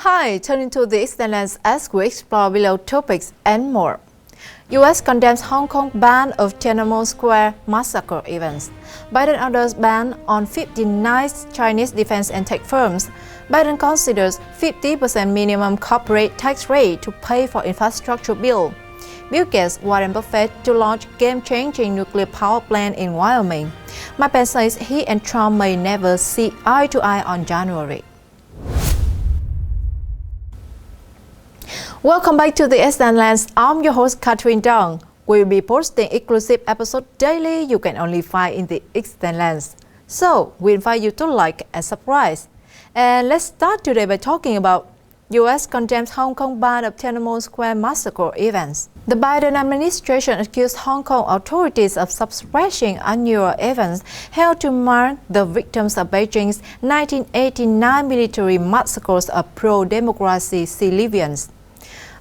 Hi, turning to the extended lens as we explore below topics and more. U.S. condemns Hong Kong ban of Tiananmen Square massacre events. Biden orders ban on 59 Chinese defense and tech firms. Biden considers 50% minimum corporate tax rate to pay for infrastructure bill. Bill Gates, Warren Buffett to launch game-changing nuclear power plant in Wyoming. Mike Pence says he and Trump may never see eye to eye on January. Welcome back to the Extended Lens. I'm your host Katherine Dong. We will be posting exclusive episodes daily you can only find in the Extended Lens. So we invite you to like and subscribe. And let's start today by talking about U.S. condemns Hong Kong ban of Tiananmen Square massacre events. The Biden administration accused Hong Kong authorities of suppressing annual events held to mark the victims of Beijing's 1989 military massacres of pro-democracy civilians.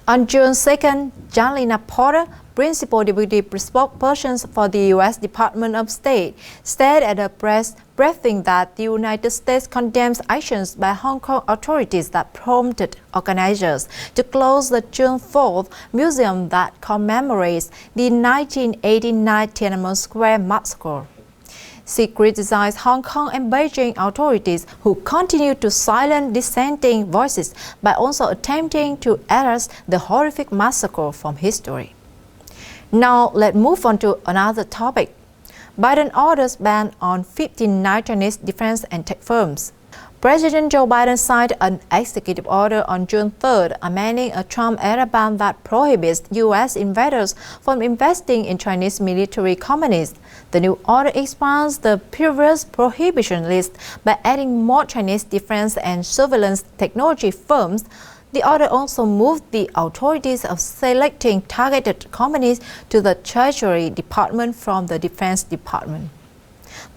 On June 2nd, Jalina Porter, principal deputy spokesperson for the U.S. Department of State, said at a press briefing that the United States condemns actions by Hong Kong authorities that prompted organizers to close the June 4th museum that commemorates the 1989 Tiananmen Square massacre. She criticized Hong Kong and Beijing authorities who continue to silence dissenting voices by also attempting to erase the horrific massacre from history. Now let's move on to another topic. Biden orders ban on 59 Chinese defense and tech firms. President Joe Biden signed an executive order on June 3rd amending a Trump-era ban that prohibits U.S. investors from investing in Chinese military companies. The new order expands the previous prohibition list by adding more Chinese defense and surveillance technology firms. The order also moved the authorities of selecting targeted companies to the Treasury Department from the Defense Department.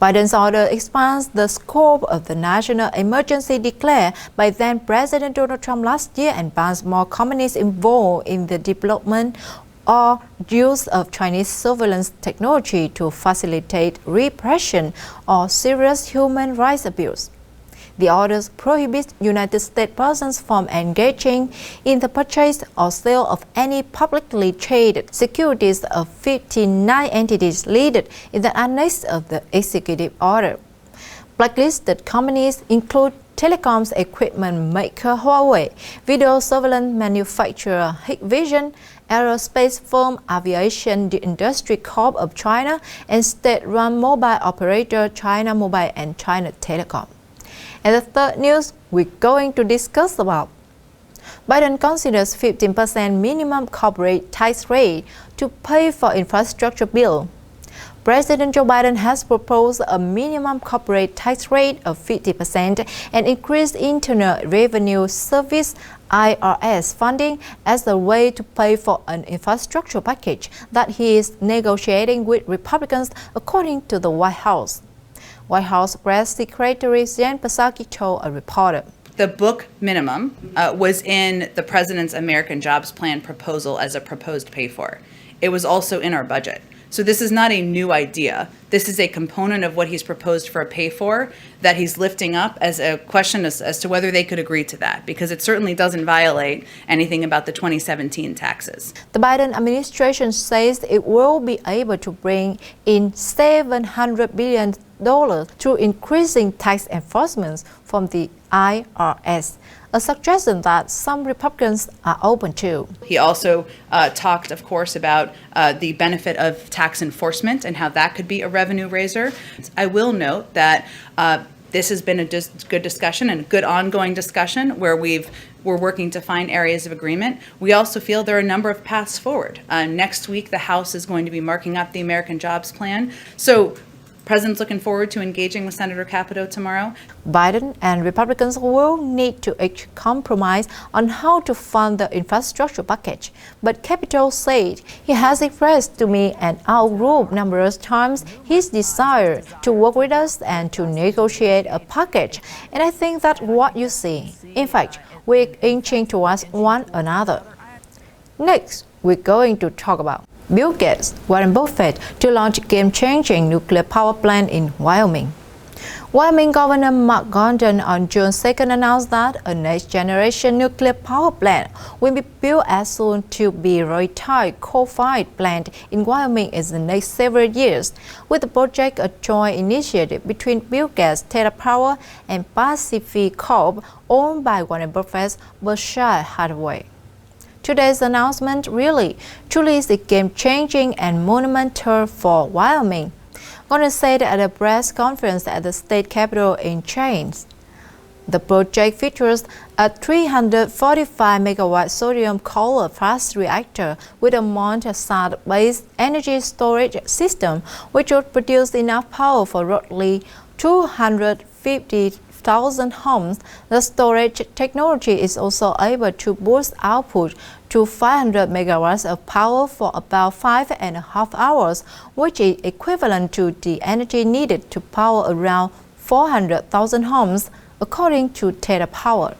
Biden's order expands the scope of the national emergency declared by then-President Donald Trump last year and bans more companies involved in the development or use of Chinese surveillance technology to facilitate repression or serious human rights abuse. The orders prohibit United States persons from engaging in the purchase or sale of any publicly traded securities of 59 entities listed in the annex of the executive order. Blacklisted companies include telecoms equipment maker Huawei, video surveillance manufacturer Hikvision, aerospace firm Aviation Industry Corp of China, and state-run mobile operator China Mobile and China Telecom. And the third news we're going to discuss about. Biden considers 15% minimum corporate tax rate to pay for infrastructure bill. President Joe Biden has proposed a minimum corporate tax rate of 50% and increased Internal Revenue Service IRS funding as a way to pay for an infrastructure package that he is negotiating with Republicans, according to the White House. White House Press Secretary Jen Psaki told a reporter. The book minimum was in the President's American Jobs Plan proposal as a proposed pay-for. It was also in our budget. So this is not a new idea. This is a component of what he's proposed for a pay-for that he's lifting up as a question as to whether they could agree to that, because it certainly doesn't violate anything about the 2017 taxes. The Biden administration says it will be able to bring in $700 billion through increasing tax enforcement from the IRS, a suggestion that some Republicans are open to. He also talked, of course, about the benefit of tax enforcement and how that could be a revenue raiser. I will note that this has been a good discussion and good ongoing discussion where we're working to find areas of agreement. We also feel there are a number of paths forward. Next week, the House is going to be marking up the American Jobs Plan. So President's looking forward to engaging with Senator Capito tomorrow. Biden and Republicans will need to compromise on how to fund the infrastructure package. But Capito said he has expressed to me and our group numerous times his desire to work with us and to negotiate a package. And I think that's what you see. In fact, we're inching towards one another. Next, we're going to talk about Bill Gates, Warren Buffett to launch game-changing nuclear power plant in Wyoming. Wyoming Governor Mark Gordon on June 2nd announced that a next-generation nuclear power plant will be built as soon to be retired coal-fired plant in Wyoming in the next several years, with the project a joint initiative between Bill Gates, Tata Power, and Pacific Corp, owned by Warren Buffett's Berkshire Hathaway. Today's announcement truly is a game-changing and monumental for Wyoming, Gordon said at a press conference at the state capitol in Chains. The project features a 345-megawatt sodium coal fast reactor with a Montana-based energy storage system, which would produce enough power for roughly 250,000 homes. The storage technology is also able to boost output to 500 megawatts of power for about 5.5 hours, which is equivalent to the energy needed to power around 400,000 homes, according to Tata Power.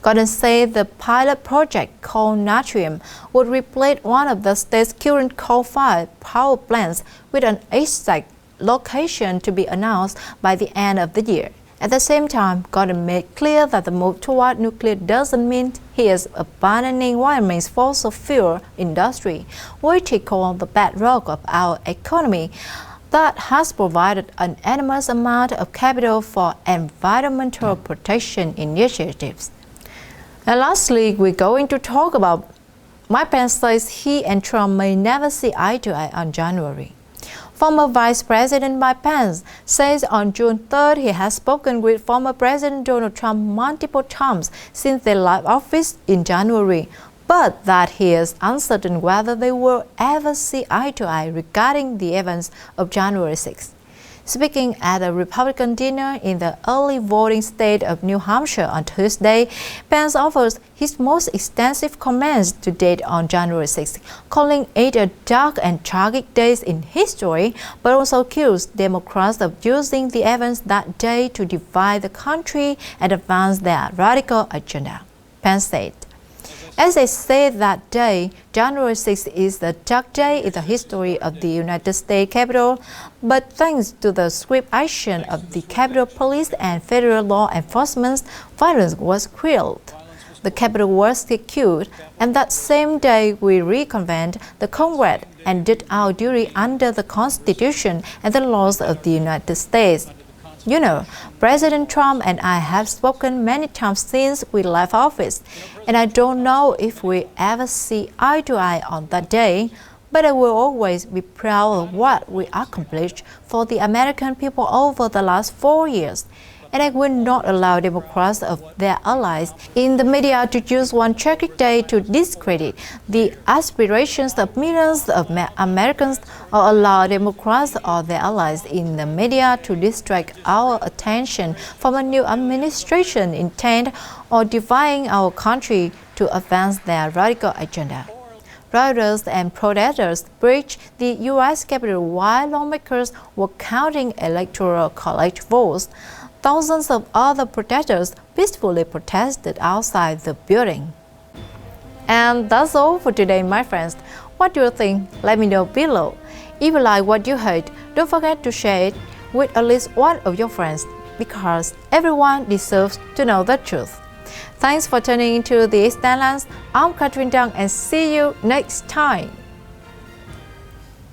Gordon said the pilot project, called Natrium, would replace one of the state's current coal-fired power plants with an exact location to be announced by the end of the year. At the same time, Gordon made clear that the move toward nuclear doesn't mean he is abandoning Wyoming's fossil fuel industry, which he called the bedrock of our economy, that has provided an enormous amount of capital for environmental protection initiatives. And lastly, we're going to talk about Mike Pence says he and Trump may never see eye to eye on January. Former Vice President Mike Pence says on June 3rd he has spoken with former President Donald Trump multiple times since they left office in January, but that he is uncertain whether they will ever see eye to eye regarding the events of January 6th. Speaking at a Republican dinner in the early voting state of New Hampshire on Tuesday, Pence offers his most extensive comments to date on January 6th, calling it a dark and tragic day in history, but also accused Democrats of using the events that day to divide the country and advance their radical agenda. Pence said, "As I said that day, January 6th is a dark day in the history of the United States Capitol, but thanks to the swift action of the Capitol Police and federal law enforcement, violence was quelled. The Capitol was secured, and that same day we reconvened the Congress and did our duty under the Constitution and the laws of the United States. You know, President Trump and I have spoken many times since we left office, and I don't know if we ever see eye to eye on that day, but I will always be proud of what we accomplished for the American people over the last 4 years. And I will not allow Democrats or their allies in the media to use one tragic day to discredit the aspirations of millions of Americans, or allow Democrats or their allies in the media to distract our attention from a new administration intent or defying our country to advance their radical agenda." Rioters and protesters breached the U.S. Capitol while lawmakers were counting electoral college votes. Thousands of other protesters peacefully protested outside the building. And that's all for today, my friends. What do you think? Let me know below. If you like what you heard, don't forget to share it with at least one of your friends, because everyone deserves to know the truth. Thanks for tuning into the Eastern Lens. I'm Katrin Dang, and see you next time.